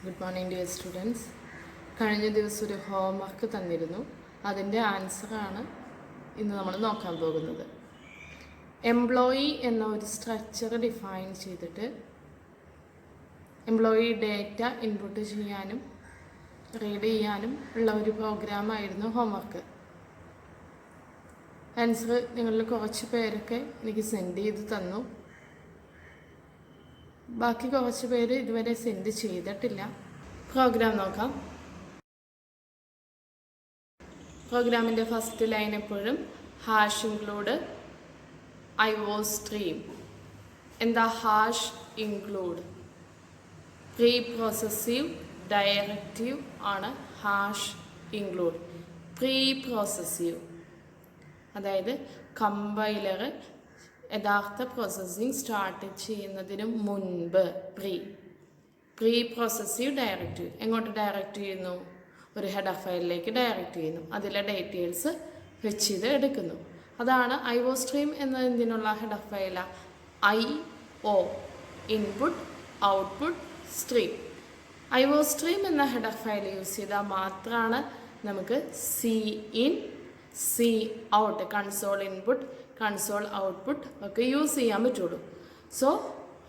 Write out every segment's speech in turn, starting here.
Good morning dear students. കഴിഞ്ഞ ദിവസം ഒരു ഹോംവർക്ക് തന്നിരുന്നു. അതിൻ്റെ ആൻസറാണ് ഇന്ന് നമ്മൾ നോക്കാൻ പോകുന്നത്. എംപ്ലോയി എന്ന ഒരു സ്ട്രക്ചർ ഡിഫൈൻ ചെയ്തിട്ട് എംപ്ലോയി ഡേറ്റ ഇൻപുട്ട് ചെയ്യാനും റീഡ് ചെയ്യാനും ഉള്ള ഒരു പ്രോഗ്രാമായിരുന്നു ഹോംവർക്ക്. ആൻസർ നിങ്ങളിൽ കുറച്ച് പേരൊക്കെ എനിക്ക് സെൻഡ് ചെയ്ത് തന്നു. ബാക്കി കുറച്ച് പേര് ഇതുവരെ സെൻഡ് ചെയ്തിട്ടില്ല. പ്രോഗ്രാം നോക്കാം. പ്രോഗ്രാമിൻ്റെ ഫസ്റ്റ് ലൈൻ എപ്പോഴും ഹാഷ് ഇൻക്ലൂഡ് IOStream. എന്താ ഹാഷ് ഇൻക്ലൂഡ്? പ്രീ പ്രോസസീവ് ഡയറക്റ്റീവ് ആണ് ഹാഷ് ഇൻക്ലൂഡ്. പ്രീ പ്രോസസീവ് അതായത് കമ്പൈലർ യഥാർത്ഥ പ്രോസസ്സിങ് സ്റ്റാർട്ട് ചെയ്യുന്നതിന് മുൻപ് പ്രീ പ്രോസസീവ് ഡയറക്റ്റീവ് എങ്ങോട്ട് ഡയറക്റ്റ് ചെയ്യുന്നു? ഒരു ഹെഡർ ഫയലിലേക്ക് ഡയറക്റ്റ് ചെയ്യുന്നു. അതിലെ ഡീറ്റെയിൽസ് ഫെച്ച് ചെയ്ത് എടുക്കുന്നു. അതാണ് IOStream എന്നതിനുള്ള header file. IO input output stream. IOStream എന്ന ഹെഡർ ഫയൽ യൂസ് ചെയ്താൽ മാത്രമാണ് നമുക്ക് CIN COUT console input console output ഒക്കെ യൂസ് ചെയ്യാൻ പറ്റുള്ളൂ. So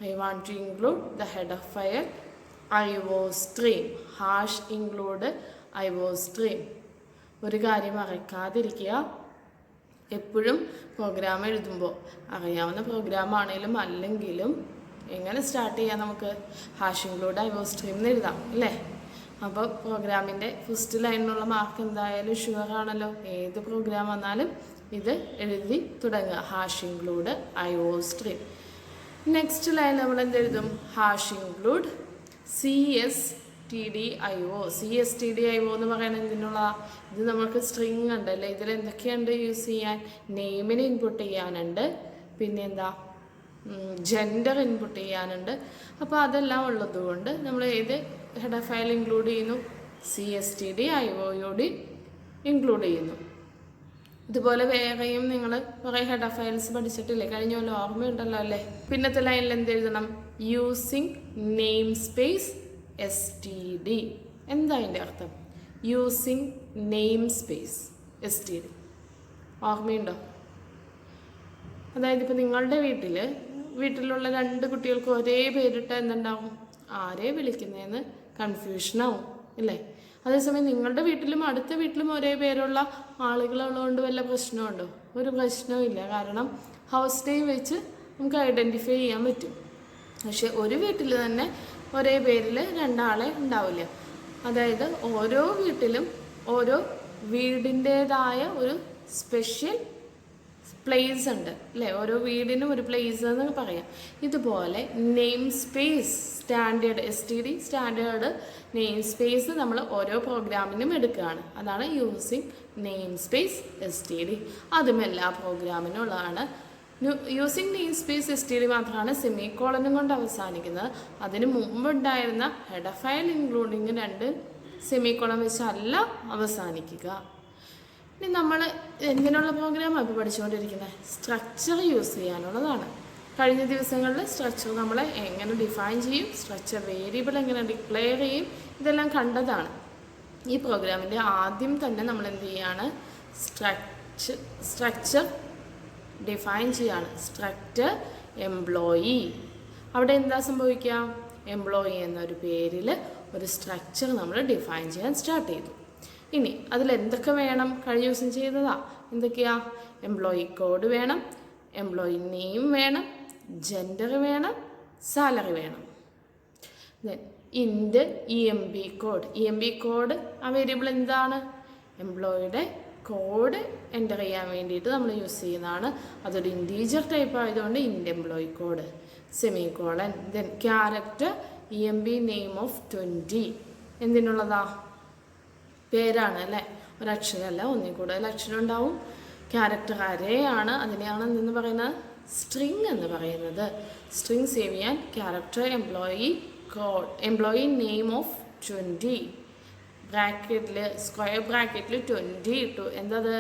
I want to include the header file IOStream. Hash include IOStream. ഒരു കാര്യം മറക്കാതിരിക്കുക, എപ്പോഴും പ്രോഗ്രാം എഴുതുമ്പോൾ അറിയാവുന്ന പ്രോഗ്രാമാണെങ്കിലും അല്ലെങ്കിലും എങ്ങനെ സ്റ്റാർട്ട് ചെയ്യാം? നമുക്ക് ഹാഷ് ഇൻക്ലൂഡ് IOStream എന്ന് എഴുതാം അല്ലേ? അപ്പോൾ പ്രോഗ്രാമിൻ്റെ ഫസ്റ്റ് ലൈനിലുള്ള മാർക്ക് എന്തായാലും ഷുവർ ആണല്ലോ. ഏത് പ്രോഗ്രാം വന്നാലും ഇത് എഴുതി തുടങ്ങുക, hash include IOStream. Next line നമ്മൾ എന്തെഴുതും? Hash include CSTDIO. CSTDIO എന്ന് പറയുന്നത് എന്തിനുള്ള? ഇത് നമുക്ക് സ്ട്രിങ് ഉണ്ടല്ലേ, ഇതിൽ എന്തൊക്കെയുണ്ട് യൂസ് ചെയ്യാൻ? നെയിമിന് ഇൻപുട്ട് ചെയ്യാനുണ്ട്, പിന്നെ എന്താ ജെൻഡർ ഇൻപുട്ട് ചെയ്യാനുണ്ട്. അപ്പോൾ അതെല്ലാം ഉള്ളതുകൊണ്ട് നമ്മൾ ഏത് ഹെഡർ ഫയൽ ഇൻക്ലൂഡ് ചെയ്യുന്നു? CSTDIO ഇൻക്ലൂഡ് ചെയ്യുന്നു. ഇതുപോലെ വേറെയും നിങ്ങൾ കുറേ ഹെഡർ ഫയൽസ് പഠിച്ചിട്ടില്ലേ? കഴിഞ്ഞ പോലെ ഓർമ്മയുണ്ടല്ലോ അല്ലേ? പിന്നത്തെ ലൈനിൽ എന്തെഴുതണം? Using namespace STD. എന്താ അതിൻ്റെ അർത്ഥം? യൂസിങ് നെയിം സ്പേസ് STD ഓർമ്മയുണ്ടോ? അതായത് ഇപ്പോൾ നിങ്ങളുടെ വീട്ടിലുള്ള രണ്ട് കുട്ടികൾക്ക് ഒരേ പേരിട്ട് എന്തുണ്ടാവും? ആരെ വിളിക്കുന്നതെന്ന് കൺഫ്യൂഷനാവും അല്ലേ? അതേസമയം നിങ്ങളുടെ വീട്ടിലും അടുത്ത വീട്ടിലും ഒരേ പേരുള്ള ആളുകളുള്ളതുകൊണ്ട് വല്ല പ്രശ്നമുണ്ടോ? ഒരു പ്രശ്നവും ഇല്ല. കാരണം ഹൗസ് നെയിം വെച്ച് നമുക്ക് ഐഡൻറ്റിഫൈ ചെയ്യാൻ പറ്റും. പക്ഷെ ഒരു വീട്ടിൽ തന്നെ ഒരേ പേരിൽ രണ്ടാളെ ഉണ്ടാവില്ല. അതായത് ഓരോ വീട്ടിലും ഓരോ വീടിൻ്റേതായ ഒരു സ്പെഷ്യൽ പ്ലേസ് ഉണ്ട് അല്ലേ? ഓരോ വീടിനും ഒരു പ്ലേസ് എന്ന് പറയാം. ഇതുപോലെ name space standard STD standard name space നമ്മൾ ഓരോ പ്രോഗ്രാമിനും എടുക്കുകയാണ്. അതാണ് യൂസിങ് നെയിം സ്പേസ് STD. അതും എല്ലാ പ്രോഗ്രാമിനും ഉള്ളതാണ്. യൂസിങ് നെയിം സ്പേസ് STD മാത്രമാണ് സെമിക്കോളനും കൊണ്ട് അവസാനിക്കുന്നത്. അതിന് മുമ്പുണ്ടായിരുന്ന ഹെഡർ ഫയൽ ഇൻക്ലൂഡിങ് രണ്ട് സെമിക്കോളൻ വെച്ചല്ല അവസാനിക്കുക. ഇനി നമ്മൾ എന്തിനുള്ള പ്രോഗ്രാമാണ് ഇപ്പോൾ പഠിച്ചുകൊണ്ടിരിക്കുന്നത്? സ്ട്രക്ചർ യൂസ് ചെയ്യാനുള്ളതാണ്. കഴിഞ്ഞ ദിവസങ്ങളിൽ സ്ട്രക്ചർ നമ്മൾ എങ്ങനെ ഡിഫൈൻ ചെയ്യും, സ്ട്രക്ചർ വേരിയബിൾ എങ്ങനെ ഡിക്ലെയർ ചെയ്യും, ഇതെല്ലാം കണ്ടതാണ്. ഈ പ്രോഗ്രാമിൻ്റെ ആദ്യം തന്നെ നമ്മൾ എന്ത് ചെയ്യാണ്? സ്ട്രക്ചർ ഡിഫൈൻ ചെയ്യാണ്. Structure employee. അവിടെ എന്താ സംഭവിക്കുക? എംപ്ലോയി എന്നൊരു പേരിൽ ഒരു സ്ട്രക്ചർ നമ്മൾ ഡിഫൈൻ ചെയ്യാൻ സ്റ്റാർട്ട് ചെയ്തു. ഇനി അതിലെന്തൊക്കെ വേണം? കഴിഞ്ഞ ദിവസം ചെയ്തതാ. എന്തൊക്കെയാ? എംപ്ലോയി കോഡ് വേണം, എംപ്ലോയി നെയിം വേണം, ജെൻഡർ വേണം, സാലറി വേണം. ദെൻ ഇൻഡ് EMB കോഡ്. EMB കോഡ് ആ വേരിയബിൾ എന്താണ്? എംപ്ലോയിയുടെ കോഡ് എൻ്റർ ചെയ്യാൻ വേണ്ടിയിട്ട് നമ്മൾ യൂസ് ചെയ്യുന്നതാണ്. അതൊരു ഇൻറ്റീജർ ടൈപ്പ് ആയതുകൊണ്ട് ഇൻഡ് employee code semicolon. Then character EMB name of 20. എന്തിനുള്ളതാ? പേരാണ് അല്ലേ? ഒരക്ഷരമല്ല, ഒന്നിൽ കൂടുതൽ അക്ഷരം ഉണ്ടാവും. ക്യാരക്ടർ അരേ ആണ്. അതിനെയാണ് എന്തെന്ന് പറയുന്നത്? സ്ട്രിങ് എന്ന് പറയുന്നത്. സ്ട്രിങ് സേവ് ചെയ്യാൻ ക്യാരക്ടർ എംപ്ലോയി നെയിം ഓഫ് 20 ബ്രാക്കറ്റിൽ സ്ക്വയർ ബ്രാക്കറ്റിൽ 20 ഇട്ടു. എന്തത്?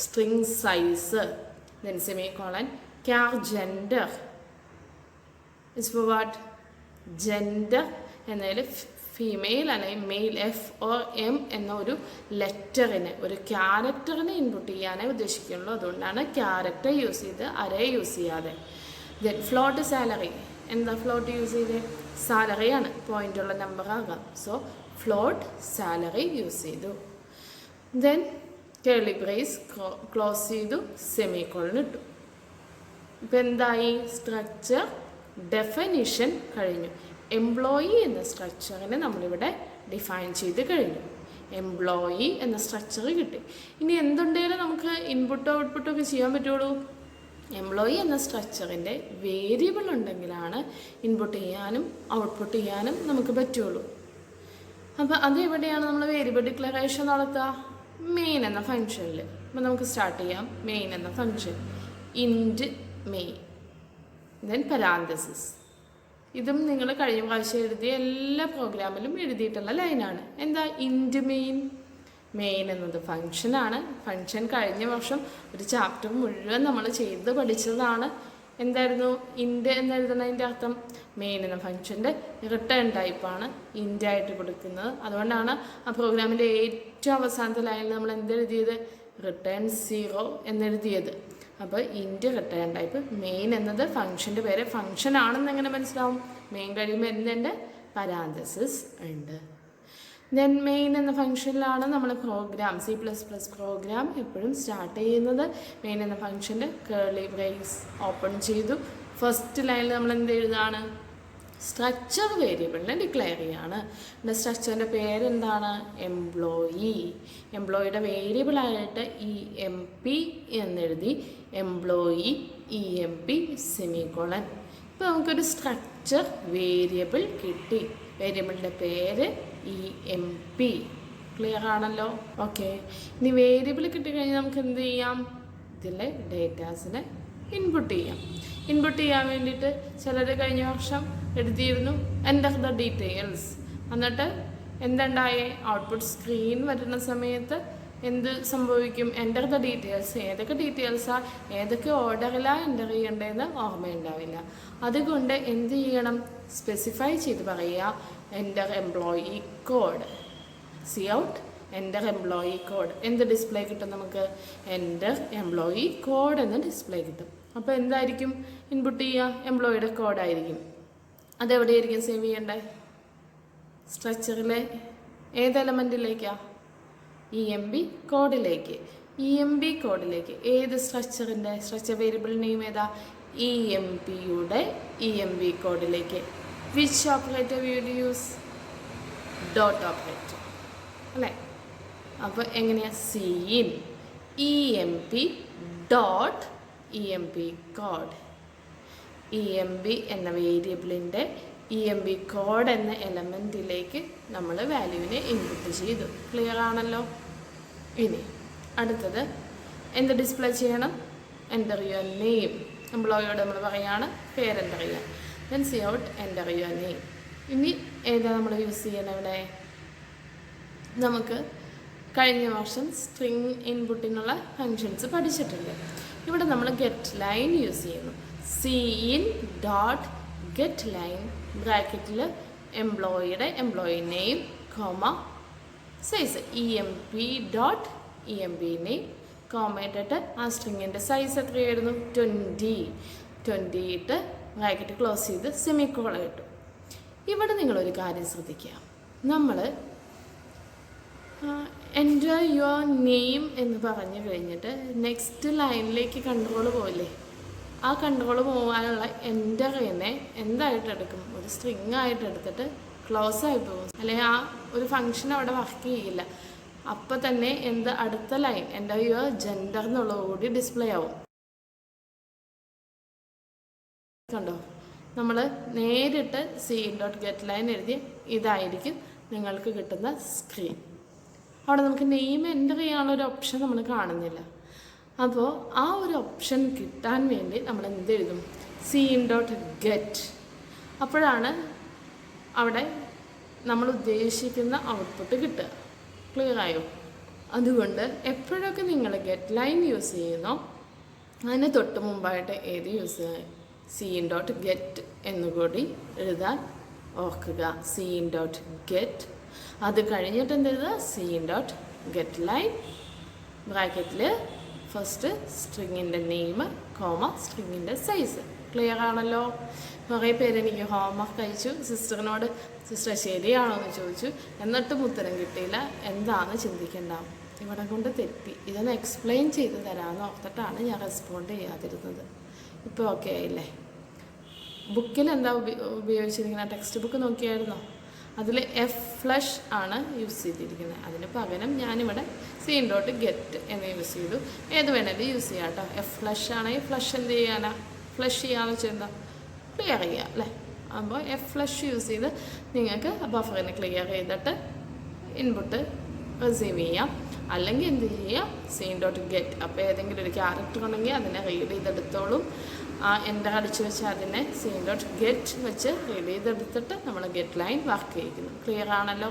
String size. Then semicolon char gender is for what? Gender എന്നതിൽ ഫീമെയിൽ അല്ലെങ്കിൽ മെയിൽ എഫ് ഓർ എം എന്ന ഒരു ലെറ്ററിനെ, ഒരു ക്യാരക്ടറിനെ ഇൻപുട്ട് ചെയ്യാനേ ഉദ്ദേശിക്കുള്ളൂ. അതുകൊണ്ടാണ് ക്യാരക്ടർ യൂസ് ചെയ്ത് അറേ യൂസ് ചെയ്യാതെ. Then float salary. എന്താ ഫ്ലോട്ട് യൂസ് ചെയ്ത്? സാലറിയാണ്, പോയിൻ്റുള്ള നമ്പർ ആകാം. സോ ഫ്ലോട്ട് സാലറി യൂസ് ചെയ്തു. ദെൻ കേളി ബ്രേസ് ക്ലോസ് ചെയ്തു, സെമിക്കോളൻ ഇട്ടു. ഇപ്പം എന്തായി? സ്ട്രക്ചർ ഡെഫിനിഷൻ കഴിഞ്ഞു. എംപ്ലോയി എന്ന സ്ട്രക്ചറിനെ നമ്മളിവിടെ ഡിഫൈൻ ചെയ്ത് കഴിഞ്ഞു. എംപ്ലോയി എന്ന സ്ട്രക്ചർ കിട്ടി. ഇനി എന്തുണ്ടെങ്കിലും നമുക്ക് ഇൻപുട്ടോ ഔട്ട്പുട്ടോ ഒക്കെ ചെയ്യാൻ പറ്റുള്ളൂ. എംപ്ലോയി എന്ന സ്ട്രക്ചറിൻ്റെ വേരിയബിൾ ഉണ്ടെങ്കിലാണ് ഇൻപുട്ട് ചെയ്യാനും ഔട്ട്പുട്ട് ചെയ്യാനും നമുക്ക് പറ്റുള്ളൂ. അപ്പോൾ അത് എവിടെയാണ് നമ്മൾ വേരിയബിൾ ഡിക്ലറേഷൻ നടത്തുക? മെയിൻ എന്ന ഫംഗ്ഷനിൽ. അപ്പോൾ നമുക്ക് സ്റ്റാർട്ട് ചെയ്യാം. മെയിൻ എന്ന ഫംഗ്ഷൻ ഇൻറ്റ് മെയിൻ, ദെൻ പരാന്തസിസ്. ഇതും നിങ്ങൾ കഴിഞ്ഞ പ്രാവശ്യം എഴുതിയ എല്ലാ പ്രോഗ്രാമിലും എഴുതിയിട്ടുള്ള ലൈനാണ്. എന്താ ഇൻറ്റ് മെയിൻ? മെയിൻ എന്നത് ഫംഗ്ഷനാണ്. ഫംഗ്ഷൻ കഴിഞ്ഞ വർഷം ഒരു ചാപ്റ്റർ മുഴുവൻ നമ്മൾ ചെയ്ത് പഠിച്ചതാണ്. എന്തായിരുന്നു ഇൻറ്റ് എന്നെഴുതുന്നതിൻ്റെ അർത്ഥം? മെയിൻ എന്ന ഫംഗ്ഷൻ്റെ റിട്ടേൺ ടൈപ്പാണ് ഇൻറ്റ് ആയിട്ട് കൊടുക്കുന്നത്. അതുകൊണ്ടാണ് ആ പ്രോഗ്രാമിൻ്റെ ഏറ്റവും അവസാനത്തെ ലൈനിൽ നമ്മൾ എന്തെഴുതിയത്? റിട്ടേൺ 0 എന്നെഴുതിയത്. അപ്പോൾ ഇൻറ്റ് റിട്ടേൺ ടൈപ്പ്. മെയിൻ എന്നത് ഫംഗ്ഷൻ്റെ പേര്. ഫംഗ്ഷൻ ആണെന്ന് എങ്ങനെ മനസ്സിലാവും? മെയിൻ കഴിയുമ്പോൾ എന്തുണ്ട്? പരാന്തസിസ് ഉണ്ട്. ദെൻ മെയിൻ എന്ന ഫംഗ്ഷനിലാണ് നമ്മൾ പ്രോഗ്രാം, C++ പ്രോഗ്രാം എപ്പോഴും സ്റ്റാർട്ട് ചെയ്യുന്നത്. മെയിൻ എന്ന ഫംഗ്ഷൻ്റെ കേളി ബ്രേസ് ഓപ്പൺ ചെയ്തു. ഫസ്റ്റ് ലൈനിൽ നമ്മൾ എന്ത് എഴുതാണ്? സ്ട്രക്ചർ വേരിയബിളിനെ ഡിക്ലെയർ ചെയ്യാണ്. എൻ്റെ സ്ട്രക്ചറിൻ്റെ പേരെന്താണ്? എംപ്ലോയി. എംപ്ലോയിയുടെ വേരിയബിളായിട്ട് EMP എന്നെഴുതി. Employee EMP semicolon. ഇപ്പോൾ നമുക്കൊരു സ്ട്രക്ചർ വേരിയബിൾ കിട്ടി. വേരിയബിളിൻ്റെ പേര് EMP. ക്ലിയർ ആണല്ലോ? ഓക്കെ. ഇനി വേരിയബിൾ കിട്ടിക്കഴിഞ്ഞാൽ നമുക്ക് എന്ത് ചെയ്യാം? ഇതിലെ ഡേറ്റാസിനെ ഇൻപുട്ട് ചെയ്യാം. ഇൻപുട്ട് ചെയ്യാൻ വേണ്ടിയിട്ട് ചിലർ കഴിഞ്ഞ വർഷം എഴുതിയിരുന്നു എൻ്റർ ദ ഡീറ്റെയിൽസ്. എന്നിട്ട് എന്തുണ്ടായേ? ഔട്ട്പുട്ട് സ്ക്രീൻ വരുന്ന സമയത്ത് എന്ത് സംഭവിക്കും? Enter the details. ഏതൊക്കെ ഡീറ്റെയിൽസാണ്, ഏതൊക്കെ ഓർഡറിലാണ് എൻ്റർ ചെയ്യേണ്ടതെന്ന് ഓർമ്മയുണ്ടാവില്ല. അതുകൊണ്ട് എന്ത് ചെയ്യണം? സ്പെസിഫൈ ചെയ്ത് പറയുക. Enter employee code. C out enter employee code. എന്ത് ഡിസ്പ്ലേ കിട്ടും നമുക്ക്? എൻ്റർ എംപ്ലോയി കോഡ് എന്ന് ഡിസ്പ്ലേ കിട്ടും. അപ്പോൾ എന്തായിരിക്കും ഇൻപുട്ട് ചെയ്യുക? എംപ്ലോയിയുടെ കോഡായിരിക്കും. അതെവിടെയായിരിക്കും സേവ് ചെയ്യേണ്ടത്? സ്ട്രക്ചറിലെ ഏത് എലമെൻറ്റിലേക്കാണ്? EMP കോഡിലേക്ക്. EMP കോഡിലേക്ക് ഏത് സ്ട്രക്ചറിൻ്റെ? സ്ട്രക്ചർ വേരിയബിൾ നെയിം ഏതാ? EMPയുടെ EMP കോഡിലേക്ക്. Which operator you use? Dot operator അല്ലേ? അപ്പോൾ എങ്ങനെയാണ്? Cin EMP dot EMP code. EMP എന്ന വേരിയബിളിൻ്റെ EMP കോഡ് എന്ന എലമെൻറ്റിലേക്ക് നമ്മൾ വാല്യൂവിനെ ഇൻപുട്ട് ചെയ്തു. ക്ലിയർ ആണല്ലോ? ഇനി അടുത്തത് എന്ത് ഡിസ്പ്ലേ ചെയ്യണം? Enter your name. എംപ്ലോയിയോട് നമ്മൾ പറയുകയാണ് പേര് എൻ്റർ ചെയ്യാൻ. Then C out enter your name. ഇനി ഏതാ നമ്മൾ യൂസ് ചെയ്യണം ഇവിടെ? നമുക്ക് കഴിഞ്ഞ വർഷം സ്ട്രിങ് ഇൻപുട്ടിനുള്ള ഫങ്ഷൻസ് പഠിച്ചിട്ടുണ്ട്. ഇവിടെ നമ്മൾ ഗെറ്റ് ലൈൻ യൂസ് ചെയ്യുന്നു. cin ഡോട്ട് ഗെറ്റ് ലൈൻ ബ്രാക്കറ്റിൽ എംപ്ലോയിയുടെ employee name comma size EMP dot EMP name comma ഇട്ടിട്ട് ആ സ്ട്രിങ്ങിൻ്റെ സൈസ് എത്രയായിരുന്നു? 20 ഇട്ട് ബ്രാക്കറ്റ് ക്ലോസ് ചെയ്ത് സെമിക്കോളൻ ഇട്ടു. ഇവിടെ നിങ്ങളൊരു കാര്യം ശ്രദ്ധിക്കുക. നമ്മൾ എൻ്റർ യുവർ നെയിം എന്ന് പറഞ്ഞു കഴിഞ്ഞിട്ട് നെക്സ്റ്റ് ലൈനിലേക്ക് കൺട്രോൾ പോയില്ലേ? ആ കൺട്രോൾ പോകാനുള്ള എൻ്റർ തന്നെ എന്തായിട്ട് എടുക്കും? ഒരു സ്ട്രിങ് ആയിട്ട് എടുത്തിട്ട് ക്ലോസ് ആയി പോകും. അല്ലെങ്കിൽ ആ ഒരു ഫങ്ഷൻ അവിടെ വർക്ക് ചെയ്യില്ല. അപ്പോൾ തന്നെ എന്ത് അടുത്ത ലൈൻ എൻ്റർ യുവർ ജെൻഡർ എന്നുള്ളതുകൂടി ഡിസ്പ്ലേ ആവും. കണ്ടോ? നമ്മൾ നേരിട്ട് cin ഡോട്ട് ഗെറ്റ് ലൈൻ എഴുതി ഇതായിരിക്കും നിങ്ങൾക്ക് കിട്ടുന്ന സ്ക്രീൻ. അവിടെ നമുക്ക് നെയിം എൻ്റർ ചെയ്യാനുള്ളൊരു ഓപ്ഷൻ നമ്മൾ കാണുന്നില്ല. അപ്പോൾ ആ ഒരു ഓപ്ഷൻ കിട്ടാൻ വേണ്ടി നമ്മൾ എന്ത് എഴുതും? cin dot get. അപ്പോഴാണ് അവിടെ നമ്മൾ ഉദ്ദേശിക്കുന്ന ഔട്ട്പുട്ട് കിട്ടുക. ക്ലിയർ ആയോ? അതുകൊണ്ട് എപ്പോഴൊക്കെ നിങ്ങൾ ഗെറ്റ് ലൈൻ യൂസ് ചെയ്യുന്നോ അതിന് തൊട്ട് മുമ്പായിട്ട് ഏത് യൂസ് cin ഡോട്ട് ഗെറ്റ് എന്നുകൂടി എഴുതാൻ ഓർക്കുക സീൻ ഡോട്ട് ഗെറ്റ്. അത് കഴിഞ്ഞിട്ട് എന്ത് ചെയ്താൽ സീൻ ഡോട്ട് ഗെറ്റ് ലൈൻ ബ്രാക്കറ്റിൽ ഫസ്റ്റ് സ്ട്രിങ്ങിൻ്റെ നെയിം കോമ സ്ട്രിങ്ങിൻ്റെ സൈസ്. ക്ലിയർ ആണല്ലോ? കുറേ പേര് എനിക്ക് ഹോംവർക്ക് അയച്ചു, സിസ്റ്ററിനോട് സിസ്റ്റർ ശരിയാണോ എന്ന് ചോദിച്ചു, എന്നിട്ടും ഉത്തരം കിട്ടിയില്ല. എന്താണെന്ന് ചിന്തിക്കേണ്ടാവും, ഇവിടെ കൊണ്ട് തെറ്റി. ഇതൊന്ന് എക്സ്പ്ലെയിൻ ചെയ്ത് തരാമെന്ന് ഓർത്തിട്ടാണ് ഞാൻ റെസ്പോണ്ട് ചെയ്യാതിരുന്നത്. ഇപ്പോൾ ഓക്കെ ആയില്ലേ? ബുക്കിൽ എന്താ ഉപയോഗിച്ചിരിക്കുന്നത്? ടെക്സ്റ്റ് ബുക്ക് നോക്കിയായിരുന്നോ? അതിൽ എഫ് ഫ്ലഷ് ആണ് യൂസ് ചെയ്തിരിക്കുന്നത്. അതിന് പകരം ഞാനിവിടെ സീൻ ഡോട്ട് ഗെറ്റ് എന്ന് യൂസ് ചെയ്തു. ഏത് വേണേലും യൂസ് ചെയ്യാം കേട്ടോ. എഫ് ഫ്ലഷ് ആണെങ്കിൽ ഫ്ലഷ് എന്ത് ചെയ്യാനാ? ഫ്ലഷ് ചെയ്യാന്ന് വെച്ചാൽ എന്താ? ക്ലിയർ ചെയ്യുക അല്ലേ? അപ്പോൾ എഫ് ഫ്ലഷ് യൂസ് ചെയ്ത് നിങ്ങൾക്ക് ബഫറിനെ ക്ലിയർ ചെയ്തിട്ട് ഇൻപുട്ട് റിസീവ് ചെയ്യാം. അല്ലെങ്കിൽ എന്ത് ചെയ്യാം? Cin dot get. അപ്പോൾ ഏതെങ്കിലും ഒരു ക്യാരക്ടർ ഉണ്ടെങ്കിൽ അതിനെ റീഡ് ചെയ്തെടുത്തോളും. എൻ്റർ അടിച്ച് വെച്ച് അതിനെ സീൻ ഡോട്ട് ഗെറ്റ് വെച്ച് റീഡ് ചെയ്തെടുത്തിട്ട് നമ്മൾ ഗെറ്റ് ലൈൻ വർക്ക് ചെയ്യിക്കുന്നു. ക്ലിയർ ആണല്ലോ?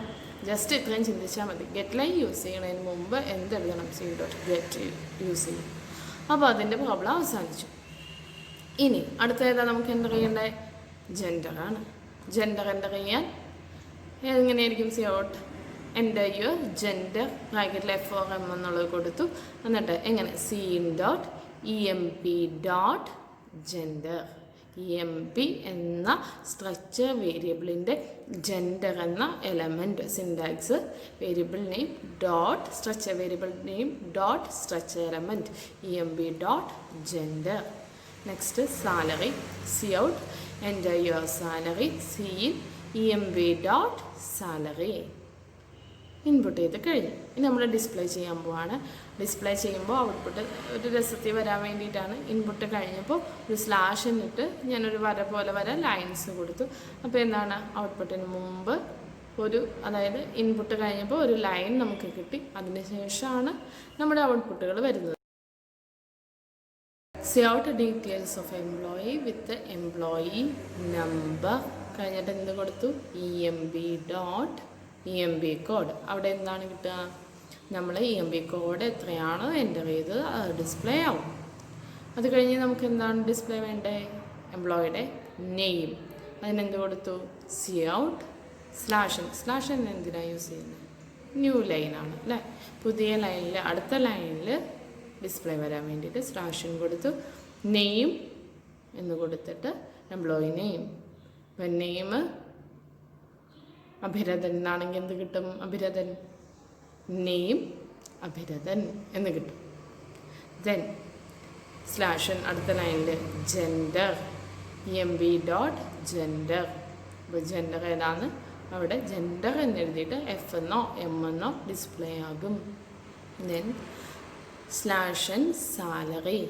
ജസ്റ്റ് ഇത്രയും ചിന്തിച്ചാൽ മതി. ഗെറ്റ് ലൈൻ യൂസ് ചെയ്യുന്നതിന് മുമ്പ് എന്തെഴുതണം? സീൻ ഡോട്ട് ഗെറ്റ് യൂസ് ചെയ്യും. അപ്പോൾ അതിൻ്റെ പ്രോബ്ലം അവസാനിച്ചു. ഇനി അടുത്ത ഏതാ നമുക്ക് എൻ്റർ ചെയ്യേണ്ടത്? ജെൻഡറാണ്. ജെൻഡർ എൻ്റർ ചെയ്യാൻ എങ്ങനെയായിരിക്കും? Cout enter your gender ബ്രാക്കറ്റിൽ FORM എന്നുള്ളത് കൊടുത്തു. എന്നിട്ട് എങ്ങനെ? Cin dot EMP dot gender. EMP എന്ന സ്ട്രക്ചർ വേരിയബിളിൻ്റെ ജെൻഡർ എന്ന element syntax variable name dot structure variable name dot structure element EMP dot gender. Next salary. Cout enter your salary cin EMP dot salary. Input ചെയ്ത് കഴിഞ്ഞു. ഇനി നമ്മൾ display ചെയ്യാൻ പോവാണ്. Display ചെയ്യുമ്പോൾ ഔട്ട്പുട്ട് ഒരു രസത്തിൽ വരാൻ വേണ്ടിയിട്ടാണ്. ഇൻപുട്ട് കഴിഞ്ഞപ്പോൾ ഒരു സ്ലാഷ് എന്നിട്ട് ഞാനൊരു വര പോലെ ലൈൻസ് കൊടുത്തു. അപ്പോൾ എന്താണ്? ഔട്ട്പുട്ടിന് മുമ്പ് അതായത് ഇൻപുട്ട് കഴിഞ്ഞപ്പോൾ ഒരു ലൈൻ നമുക്ക് കിട്ടി. അതിന് ശേഷമാണ് നമ്മുടെ ഔട്ട്പുട്ടുകൾ വരുന്നത്. C out details of employee with employee number കഴിഞ്ഞിട്ട് എന്ത് കൊടുത്തു? EMP dot EMP code. അവിടെ എന്താണ് കിട്ടുക? നമ്മൾ EMP കോഡ് എത്രയാണോ എൻ്റർ ചെയ്തത് അത് ഡിസ്പ്ലേ ആവും. അത് കഴിഞ്ഞ് നമുക്ക് എന്താണ് ഡിസ്പ്ലേ വേണ്ടേ? എംപ്ലോയിയുടെ നെയിം. അതിനെന്ത് കൊടുത്തു? സി ഔട്ട് സ്ലാഷ് എന്തിനാണ് യൂസ് ചെയ്യുന്നത്? ന്യൂ ലൈനാണ് അല്ലേ? പുതിയ ലൈനിൽ അടുത്ത ലൈനിൽ ഡിസ്പ്ലേ വരാൻ വേണ്ടിയിട്ട് സ്ലാഷൻ കൊടുത്തു. നെയിം എന്ന് കൊടുത്തിട്ട് എംപ്ലോയി നെയിം. നെയിം അഭിരഥൻ എന്നാണെങ്കിൽ എന്ത് കിട്ടും? അഭിരഥൻ. നെയിം അഭിരഥൻ എന്ന് കിട്ടും. ദെൻ സ്ലാഷൻ അടുത്ത ലൈനിൽ ജെൻഡർ EMP ഡോട്ട് ജെൻഡർ. അപ്പോൾ ജെൻഡർ ഏതാണ്? അവിടെ ജെൻഡർ എന്നെഴുതിയിട്ട് F എന്നോ M എന്നോ ഡിസ്പ്ലേ ആകും. Then സ്ലാഷൻ salary.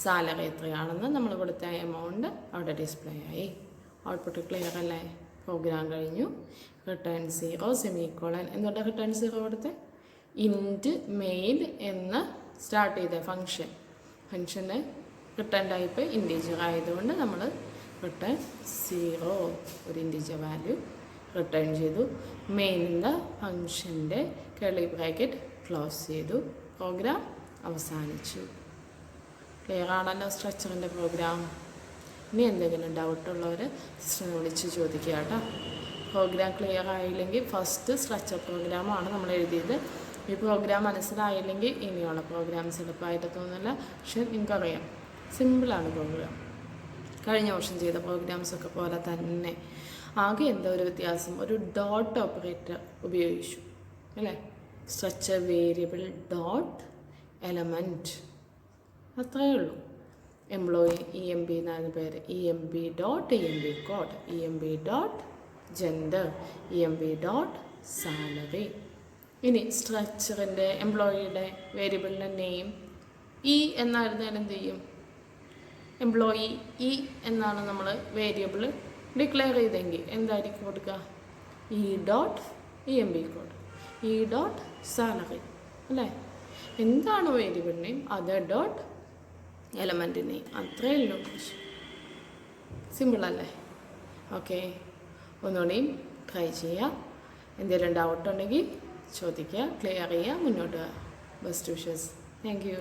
സാലറി എത്രയാണെന്ന് നമ്മൾ കൊടുത്ത എമൗണ്ട് അവിടെ ഡിസ്പ്ലേ ആയി. ഔട്ട്പുട്ട് ക്ലിയർ അല്ലേ? പ്രോഗ്രാം കഴിഞ്ഞു. Return 0 semicolon. എന്തുകൊണ്ടാണ് റിട്ടേൺ 0 കൊടുത്തത്? ഇൻറ്റ് മെയിൻ എന്ന് സ്റ്റാർട്ട് ചെയ്ത ഫംഗ്ഷന് റിട്ടേൺ ടൈപ്പ് ഇൻറ്റീജർ ആയതുകൊണ്ട് നമ്മൾ റിട്ടേൺ 0 ഒരു ഇൻറ്റീജർ വാല്യൂ റിട്ടേൺ ചെയ്തു. മെയിനിൻ്റെ ഫംഗ്ഷൻ്റെ കർലി ബ്രാക്കറ്റ് ക്ലോസ് ചെയ്തു. പ്രോഗ്രാം അവസാനിച്ചു. ക്ലിയർ ആണല്ലോ സ്ട്രക്ചറിൻ്റെ പ്രോഗ്രാം? ഇനി എന്തെങ്കിലും ഡൗട്ടുള്ളവർ സിസ്റ്ററിനെ വിളിച്ച് ചോദിക്കുക കേട്ടോ. പ്രോഗ്രാം ക്ലിയർ ആയില്ലെങ്കിൽ ഫസ്റ്റ് സ്ട്രക്ചർ പ്രോഗ്രാമാണ് നമ്മൾ എഴുതിയത്. ഈ പ്രോഗ്രാം മനസ്സിലായില്ലെങ്കിൽ ഇനിയുള്ള പ്രോഗ്രാംസ് എളുപ്പമായിട്ട് തോന്നില്ല. പക്ഷെ നിങ്ങൾക്കറിയാം സിമ്പിളാണ് പ്രോഗ്രാം. കഴിഞ്ഞ വർഷം ചെയ്ത പ്രോഗ്രാംസൊക്കെ പോലെ തന്നെ. ആകെ എന്താ ഒരു വ്യത്യാസം? ഒരു ഡോട്ട് ഓപ്പറേറ്റർ ഉപയോഗിച്ചു അല്ലേ? സ്ട്രക്ചർ വേരിയബിൾ ഡോട്ട് എലമെൻറ്റ് അത്രയേ ഉള്ളൂ. എംപ്ലോയി EMP എന്നാണ് പേര്. EMP dot EMP code. EMP dot gender. EMP dot salary. ഇനി സ്ട്രക്ചറിൻ്റെ എംപ്ലോയിയുടെ വേരിയബിളിൻ്റെ നെയിം എന്നായിരുന്നാൽ എന്ത് ചെയ്യും? എംപ്ലോയി എന്നാണ് നമ്മൾ വേരിയബിൾ ഡിക്ലെയർ ചെയ്തെങ്കിൽ എന്തായിരിക്കും കൊടുക്കുക? Dot EMP code. Dot salary അല്ലേ? എന്താണ് വേരിയബിൾ നെയിം? അത് ഡോട്ട് എലമെൻറ്റ് നെയിം. അത്രയേ ഉള്ളൂ. സിമ്പിളല്ലേ? ഓക്കെ, ഒന്നുകൂടിയും ട്രൈ ചെയ്യുക. എന്തെങ്കിലും ഡൗട്ട് ഉണ്ടെങ്കിൽ ചോദിക്കുക, ക്ലിയർ ചെയ്യുക, മുന്നോട്ട് ബെസ്റ്റ് വിഷസ്. Thank you.